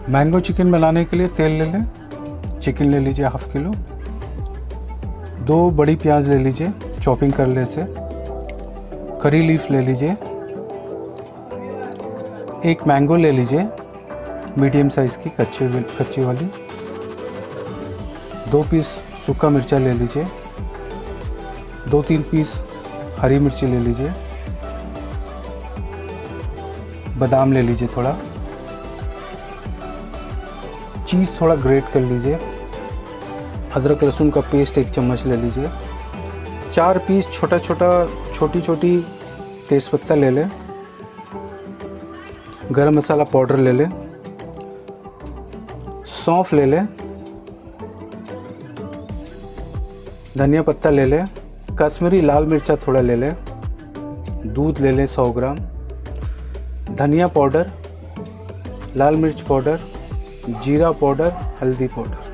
Mango chicken बनाने के लिए तेल ले लें। चिकन ले लीजिए हाफ किलो। 2 बड़ी प्याज ले लीजिए, चॉपिंग कर ले इसे। करी लीफ ले लीजिए। 1 मैंगो ले लीजिए, मीडियम साइज़ की कच्ची वाली। 2 पीस सूखा मिर्चा ले लीजिए। 2-3 पीस हरी मिर्ची ले लीजिए। बादाम ले लीजिए थोड़ा। चीज़ थोड़ा ग्रेट कर लीजिए। अदरक लहसुन का पेस्ट 1 चम्मच ले लीजिए। 4 पीस छोटी छोटी तेज़पत्ता ले लें। गरम मसाला पाउडर ले लें। सौंफ ले लें। धनिया पत्ता ले लें। कश्मीरी लाल मिर्चा थोड़ा ले लें। दूध ले लें 100 ग्राम। धनिया पाउडर, लाल मिर्च पाउडर, जीरा पाउडर, हल्दी पाउडर।